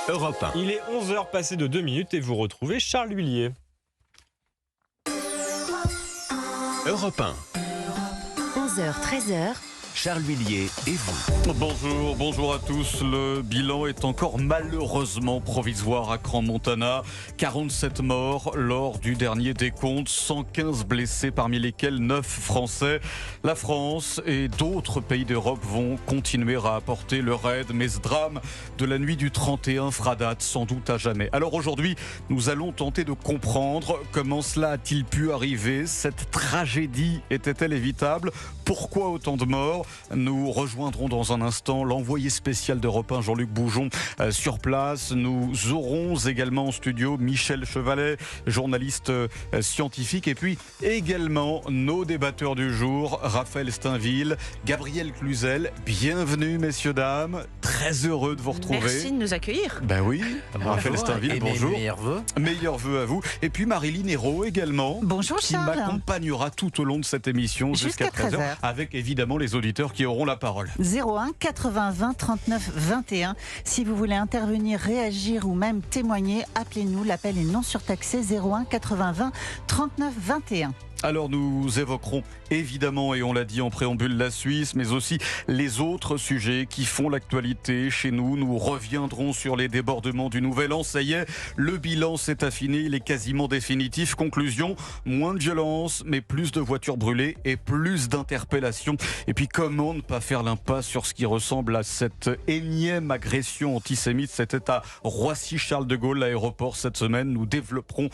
Europe 1. Il est 11 heures passées de 2 minutes et vous retrouvez Charles Huillier. Europe 1. 11h, 13h. Charles Huillier et vous. Bonjour à tous. Le bilan est encore malheureusement provisoire à Crans-Montana. 47 morts lors du dernier décompte, 115 blessés parmi lesquels 9 Français. La France et d'autres pays d'Europe vont continuer à apporter leur aide, mais ce drame de la nuit du 31 fera date sans doute à jamais. Alors aujourd'hui, nous allons tenter de comprendre comment cela a-t-il pu arriver. Cette tragédie était-elle évitable? Pourquoi autant de morts? Nous rejoindrons dans un instant l'envoyé spécial d'Europe 1, Jean-Luc Boujon, sur place. Nous aurons également en studio Michel Chevalet, journaliste scientifique, et puis également nos débatteurs du jour, Raphaël Steinville, Gabriel Cluzel. Bienvenue messieurs, dames, très heureux de vous retrouver. Merci de nous accueillir. Ben oui, Raphaël Steinville, bonjour. Meilleurs vœux à vous. Et puis Marilyn Hérault également. Bonjour qui Charles. m'accompagnera tout au long de cette émission jusqu'à 13h, avec évidemment les auditeurs qui auront la parole. 01 80 20 39 21. Si vous voulez intervenir, réagir ou même témoigner, appelez-nous. L'appel est non surtaxé. 01 80 20 39 21. Alors nous évoquerons évidemment, et on l'a dit en préambule, la Suisse, mais aussi les autres sujets qui font l'actualité chez nous. Nous reviendrons sur les débordements du Nouvel An. Ça y est, le bilan s'est affiné, il est quasiment définitif. Conclusion, moins de violence, mais plus de voitures brûlées et plus d'interpellations. Et puis comment ne pas faire l'impasse sur ce qui ressemble à cette énième agression antisémite? C'était à Roissy-Charles de Gaulle, l'aéroport, cette semaine. Nous développerons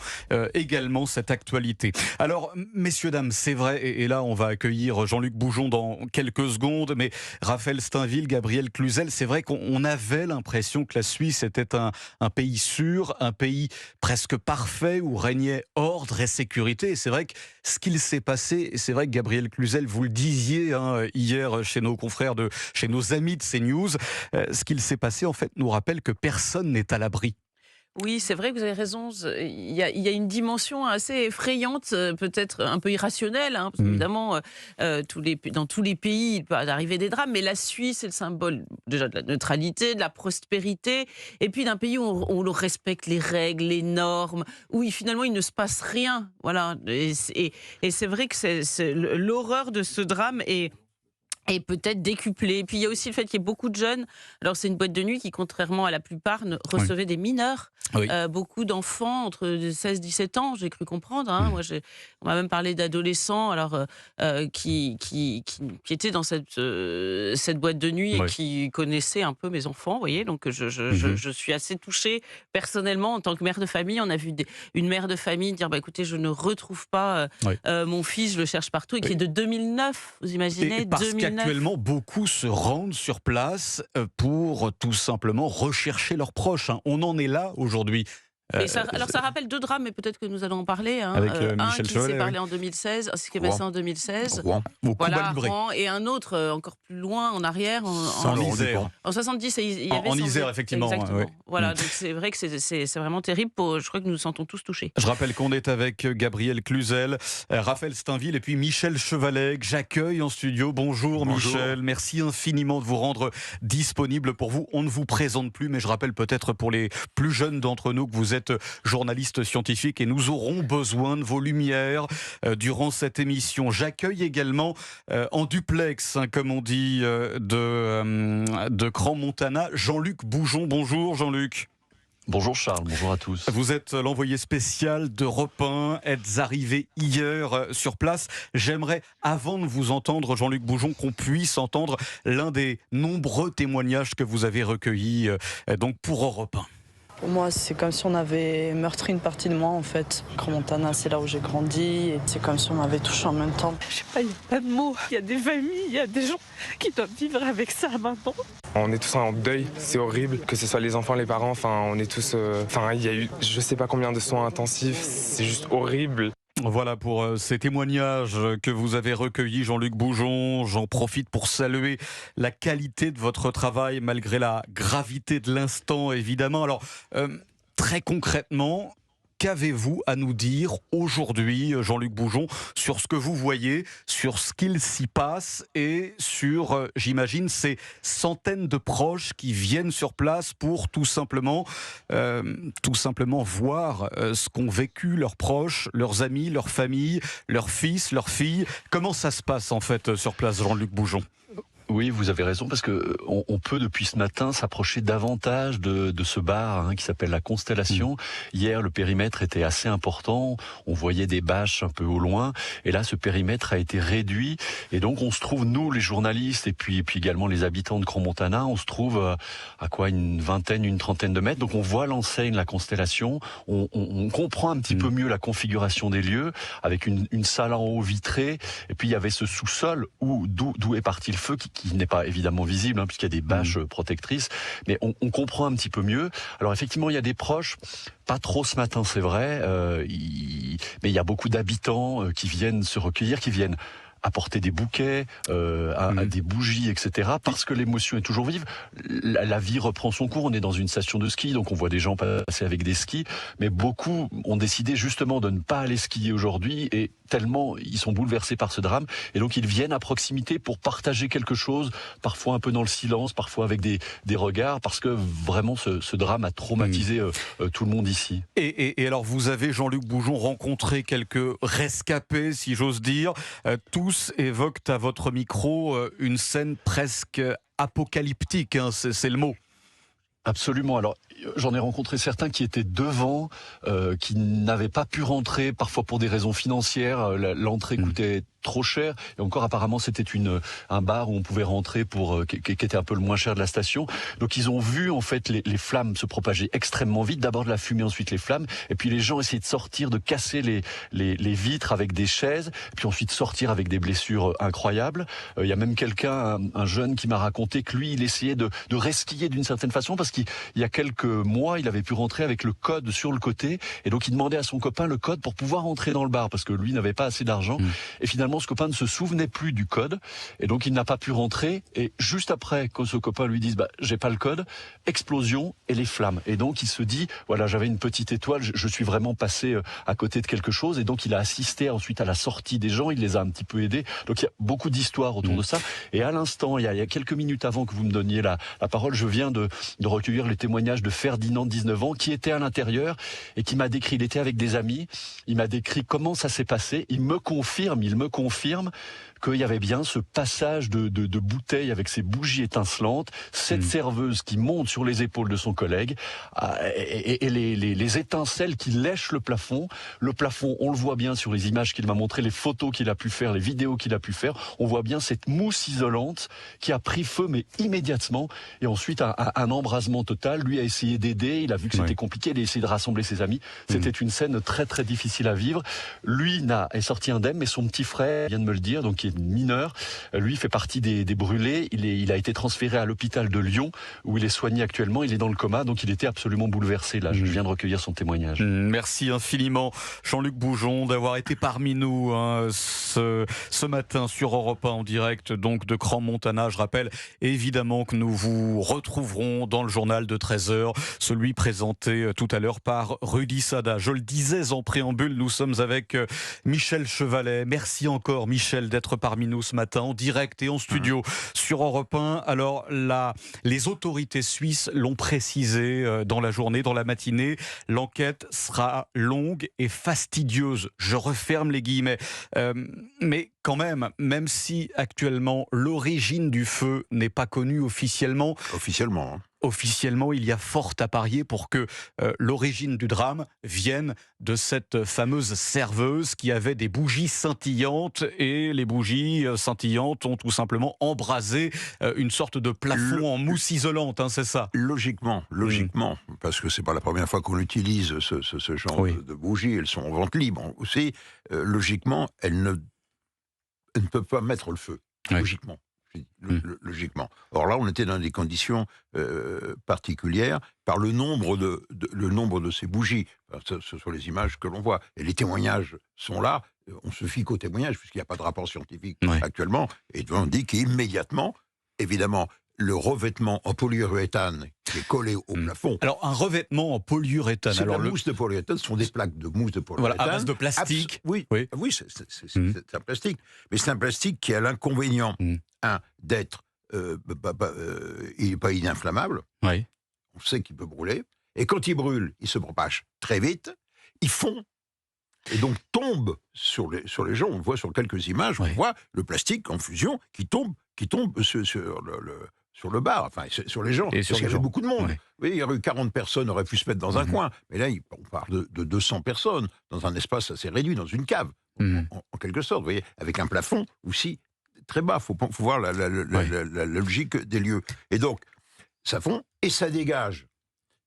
également cette actualité. Alors, messieurs, dames, c'est vrai, et là on va accueillir Jean-Luc Boujon dans quelques secondes, mais Raphaël Steinville, Gabriel Cluzel, c'est vrai qu'on avait l'impression que la Suisse était un pays sûr, un pays presque parfait où régnait ordre et sécurité. Et c'est vrai que ce qu'il s'est passé, et c'est vrai que Gabriel Cluzel, vous le disiez hier chez nos confrères, chez nos amis de CNews, ce qu'il s'est passé en fait nous rappelle que personne n'est à l'abri. Oui, c'est vrai que vous avez raison. Il y a une dimension assez effrayante, peut-être un peu irrationnelle, hein, parce qu'évidemment, dans tous les pays, il peut arriver des drames, mais la Suisse est le symbole déjà de la neutralité, de la prospérité, et puis d'un pays où on respecte les règles, les normes, où finalement il ne se passe rien. Voilà. Et c'est vrai que l'horreur de ce drame est peut-être décuplé. Et puis il y a aussi le fait qu'il y ait beaucoup de jeunes. Alors c'est une boîte de nuit qui, contrairement à la plupart, recevait des mineurs. Oui. Beaucoup d'enfants entre 16 et 17 ans, j'ai cru comprendre. Hein. Moi, on m'a même parlé d'adolescents qui étaient dans cette boîte de nuit et qui connaissaient un peu mes enfants. Vous voyez, donc je suis assez touchée personnellement en tant que mère de famille. On a vu une mère de famille dire écoutez, je ne retrouve pas mon fils, je le cherche partout, et qui est de 2009. Vous imaginez, 2009. Actuellement, beaucoup se rendent sur place pour tout simplement rechercher leurs proches. On en est là aujourd'hui. Alors ça rappelle deux drames, mais peut-être que nous allons en parler. Hein. Avec un Michel qui Chevalet, s'est parlé en 2016, ce qui est passé en 2016. Rouen. Voilà, Rouen, et un autre encore plus loin en arrière, en Isère. En 70, il y avait en Isère, effectivement. Exactement. Oui. Voilà, donc c'est vrai que c'est vraiment terrible. Je crois que nous nous sentons tous touchés. Je rappelle qu'on est avec Gabriel Cluzel, Raphaël Steinville et puis Michel Chevalet, que j'accueille en studio. Bonjour Michel, merci infiniment de vous rendre disponible pour vous. On ne vous présente plus, mais je rappelle peut-être pour les plus jeunes d'entre nous que vous êtes journaliste scientifique et nous aurons besoin de vos lumières durant cette émission. J'accueille également en duplex, comme on dit, de Crans-Montana, Jean-Luc Boujon. Bonjour Jean-Luc. Bonjour Charles, bonjour à tous. Vous êtes l'envoyé spécial d'Europe 1, êtes arrivé hier sur place. J'aimerais, avant de vous entendre, Jean-Luc Boujon, qu'on puisse entendre l'un des nombreux témoignages que vous avez recueillis donc pour Europe 1. Pour moi, c'est comme si on avait meurtri une partie de moi, en fait. Crans-Montana, c'est là où j'ai grandi, et c'est comme si on m'avait touché en même temps. Je sais pas, il n'y a pas de mots. Il y a des familles, il y a des gens qui doivent vivre avec ça maintenant. On est tous en deuil, c'est horrible, que ce soit les enfants, les parents, on est tous... il y a eu je sais pas combien de soins intensifs, c'est juste horrible. Voilà pour ces témoignages que vous avez recueillis, Jean-Luc Boujon. J'en profite pour saluer la qualité de votre travail, malgré la gravité de l'instant, évidemment. Alors, très concrètement, qu'avez-vous à nous dire aujourd'hui, Jean-Luc Boujon, sur ce que vous voyez, sur ce qu'il s'y passe et sur, j'imagine, ces centaines de proches qui viennent sur place pour tout simplement voir ce qu'ont vécu leurs proches, leurs amis, leurs familles, leurs fils, leurs filles. Comment ça se passe en fait sur place, Jean-Luc Boujon ? Oui, vous avez raison, parce que on peut depuis ce matin s'approcher davantage de ce bar qui s'appelle la Constellation. Hier, le périmètre était assez important, on voyait des bâches un peu au loin, et là, ce périmètre a été réduit, et donc on se trouve, nous, les journalistes, et puis également les habitants de Crans-Montana, on se trouve à quoi, une vingtaine, une trentaine de mètres, donc on voit l'enseigne, la Constellation, on comprend un petit peu mieux la configuration des lieux, avec une salle en haut vitrée, et puis il y avait ce sous-sol d'où est parti le feu, qui n'est pas évidemment visible, puisqu'il y a des bâches protectrices, mais on comprend un petit peu mieux. Alors effectivement, il y a des proches, pas trop ce matin, c'est vrai, mais il y a beaucoup d'habitants qui viennent se recueillir, qui viennent apporter des bouquets, des bougies, etc. Parce que l'émotion est toujours vive. La vie reprend son cours. On est dans une station de ski, donc on voit des gens passer avec des skis. Mais beaucoup ont décidé justement de ne pas aller skier aujourd'hui, et tellement ils sont bouleversés par ce drame. Et donc ils viennent à proximité pour partager quelque chose, parfois un peu dans le silence, parfois avec des regards, parce que vraiment ce drame a traumatisé tout le monde ici. Et alors vous avez, Jean-Luc Boujon, rencontré quelques rescapés, si j'ose dire. Tous évoquent à votre micro une scène presque apocalyptique, c'est le mot. Absolument. Alors, j'en ai rencontré certains qui étaient devant, qui n'avaient pas pu rentrer, parfois pour des raisons financières. L'entrée coûtait trop cher, et encore apparemment c'était un bar où on pouvait rentrer qui était un peu le moins cher de la station. Donc ils ont vu en fait les flammes se propager extrêmement vite, d'abord de la fumée, ensuite les flammes, et puis les gens essayaient de sortir, de casser les vitres avec des chaises, puis ensuite sortir avec des blessures incroyables. Il y a même quelqu'un, un jeune, qui m'a raconté que lui il essayait de resquiller d'une certaine façon, parce qu'il y a quelques mois il avait pu rentrer avec le code sur le côté, et donc il demandait à son copain le code pour pouvoir entrer dans le bar, parce que lui n'avait pas assez d'argent, et finalement ce copain ne se souvenait plus du code, et donc il n'a pas pu rentrer, et juste après que ce copain lui dise j'ai pas le code, explosion et les flammes, et donc il se dit voilà, j'avais une petite étoile, je suis vraiment passé à côté de quelque chose, et donc il a assisté ensuite à la sortie des gens, il les a un petit peu aidés. Donc il y a beaucoup d'histoires autour de ça, et à l'instant, il y a quelques minutes avant que vous me donniez la parole, je viens de recueillir les témoignages de Ferdinand, 19 ans, qui était à l'intérieur et qui m'a décrit, il était avec des amis, il m'a décrit comment ça s'est passé, il me confirme qu'il y avait bien ce passage de bouteilles avec ces bougies étincelantes, cette serveuse qui monte sur les épaules de son collègue, et les étincelles qui lèchent le plafond. Le plafond, on le voit bien sur les images qu'il m'a montrées, les photos qu'il a pu faire, les vidéos qu'il a pu faire, on voit bien cette mousse isolante qui a pris feu, mais immédiatement, et ensuite un embrasement total. Lui a essayé d'aider, il a vu que c'était compliqué, il a essayé de rassembler ses amis. C'était une scène très très difficile à vivre. Lui est sorti indemne, mais son petit frère vient de me le dire, donc qui est mineur, lui fait partie des brûlés. Il a été transféré à l'hôpital de Lyon, où il est soigné actuellement. Il est dans le coma, donc il était absolument bouleversé. Là, je viens de recueillir son témoignage. Merci infiniment, Jean-Luc Boujon, d'avoir été parmi nous ce matin sur Europe 1 en direct donc de Crans-Montana. Je rappelle évidemment que nous vous retrouverons dans le journal de 13h, celui présenté tout à l'heure par Rudy Sada. Je le disais en préambule, nous sommes avec Michel Chevalet. Merci encore, Michel, d'être parmi nous ce matin en direct et en studio sur Europe 1. Alors les autorités suisses l'ont précisé dans la journée, dans la matinée, l'enquête sera longue et fastidieuse. Je referme les guillemets. Mais quand même si actuellement l'origine du feu n'est pas connue officiellement. Officiellement, il y a fort à parier pour que l'origine du drame vienne de cette fameuse serveuse qui avait des bougies scintillantes, et les bougies scintillantes ont tout simplement embrasé une sorte de plafond en mousse isolante, c'est ça? Logiquement, parce que c'est pas la première fois qu'on utilise ce genre de bougies, elles sont en vente libre aussi. Logiquement, elles ne peuvent pas mettre le feu, logiquement. Logiquement. Or là, on était dans des conditions particulières par le nombre de ces bougies. Ce sont les images que l'on voit. Et les témoignages sont là. On se fie qu'aux témoignages, puisqu'il n'y a pas de rapport scientifique actuellement. Et on dit qu'immédiatement, évidemment, le revêtement en polyuréthane qui est collé au plafond. Alors, un revêtement en polyuréthane. C'est la mousse de polyuréthane, ce sont des plaques de mousse de polyuréthane. Voilà, à base de plastique. Oui, c'est un plastique. Mais c'est un plastique qui a l'inconvénient, d'être... il n'est pas ininflammable. Oui. On sait qu'il peut brûler. Et quand il brûle, il se propage très vite. Il fond. Et donc tombe sur les gens. On le voit sur quelques images. On voit le plastique en fusion qui tombe sur le bar, enfin sur les gens. Et parce qu'il y avait beaucoup de monde. Ouais. Oui, il y aurait eu 40 personnes, auraient pu se mettre dans un coin. Mais là, on parle de 200 personnes dans un espace assez réduit, dans une cave, en quelque sorte. Vous voyez, avec un plafond aussi très bas. Faut voir la logique des lieux. Et donc, ça fond et ça dégage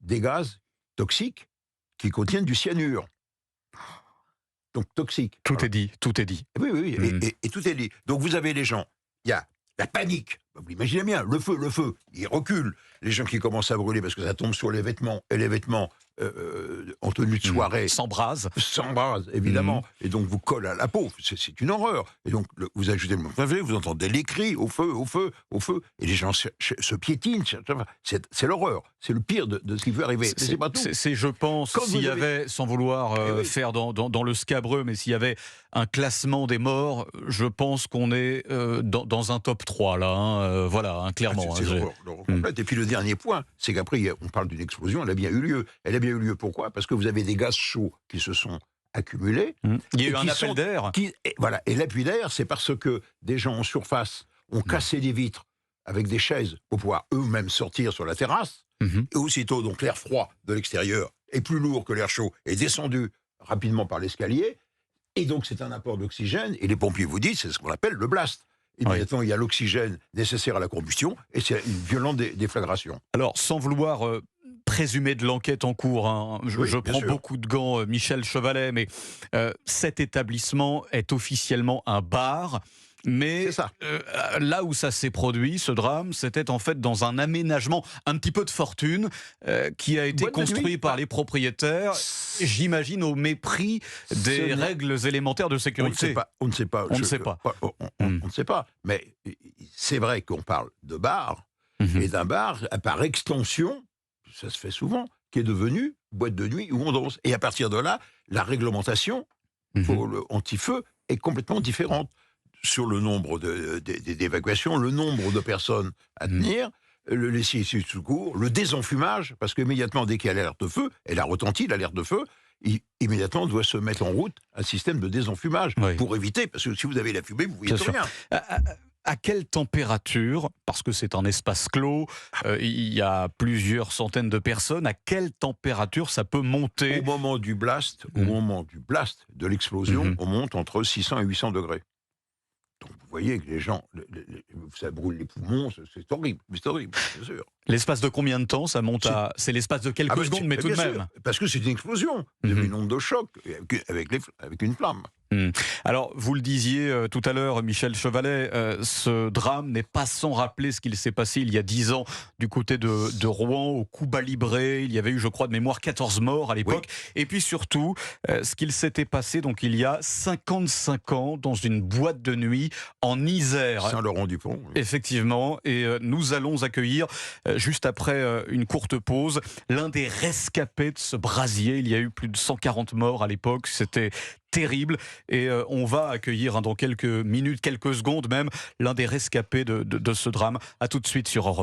des gaz toxiques qui contiennent du cyanure. Donc toxique. Tout est dit. Oui, et tout est dit. Donc vous avez les gens, il y a la panique. Vous l'imaginez bien, le feu, il recule. Les gens qui commencent à brûler parce que ça tombe sur les vêtements, et les vêtements en tenue de soirée... S'embrasent, évidemment. Et donc vous collent à la peau. C'est une horreur. Et donc vous ajoutez le mot, vous entendez les cris, au feu. Et les gens se piétinent. C'est l'horreur. C'est le pire de ce qui peut arriver. C'est pas tout. Je pense, s'il y avait, sans vouloir faire dans le scabreux, mais s'il y avait un classement des morts, je pense qu'on est dans un top 3, là. Voilà, clairement. C'est l'horreur complète. Et puis le dernier point, c'est qu'après, on parle d'une explosion, elle a bien eu lieu. Elle a bien eu lieu, pourquoi ? Parce que vous avez des gaz chauds qui se sont accumulés. Il y a eu un appel d'air. Voilà. Et l'appui d'air, c'est parce que des gens en surface ont cassé des vitres avec des chaises pour pouvoir eux-mêmes sortir sur la terrasse. Et aussitôt, donc, l'air froid de l'extérieur est plus lourd que l'air chaud, est descendu rapidement par l'escalier. Et donc, c'est un apport d'oxygène. Et les pompiers vous disent, c'est ce qu'on appelle le blast. Immédiatement, il y a l'oxygène nécessaire à la combustion et c'est une violente déflagration. Alors, sans vouloir présumer de l'enquête en cours, je prends beaucoup de gants, Michel Chevalet, mais cet établissement est officiellement un bar. Mais là où ça s'est produit, ce drame, c'était en fait dans un aménagement un petit peu de fortune qui a été construit par les propriétaires, j'imagine au mépris des règles élémentaires de sécurité. On ne sait pas. On ne sait pas. Mais c'est vrai qu'on parle de bar, et d'un bar, par extension, ça se fait souvent, qui est devenu boîte de nuit où on danse. Et à partir de là, la réglementation pour le anti-feu est complètement différente. Sur le nombre d'évacuations, le nombre de personnes à tenir, les issues de secours, le désenfumage, parce qu'immédiatement, dès qu'il y a l'alerte de feu, elle a retenti, l'alerte de feu, immédiatement doit se mettre en route un système de désenfumage pour éviter, parce que si vous avez la fumée, vous ne voyez rien. À quelle température, parce que c'est un espace clos, il y a plusieurs centaines de personnes, à quelle température ça peut monter ? Au moment du blast, de l'explosion, on monte entre 600 et 800 degrés. Donc vous voyez que les gens, ça brûle les poumons, c'est horrible, bien sûr. L'espace de combien de temps ça monte à... C'est l'espace de quelques secondes, mais tout de même. Parce que c'est une explosion, c'est une onde de choc avec une flamme. Alors, vous le disiez tout à l'heure, Michel Chevalet, ce drame n'est pas sans rappeler ce qu'il s'est passé il y a 10 ans du côté de Rouen, au Cuba-Libre. Il y avait eu, je crois, de mémoire 14 morts à l'époque. Et puis surtout, ce qu'il s'était passé donc il y a 55 ans dans une boîte de nuit en Isère. Saint-Laurent-du-Pont. Effectivement. Et nous allons accueillir, juste après une courte pause, l'un des rescapés de ce brasier. Il y a eu plus de 140 morts à l'époque. C'était terrible. Et on va accueillir dans quelques minutes, quelques secondes même, l'un des rescapés de ce drame. À tout de suite sur Europe.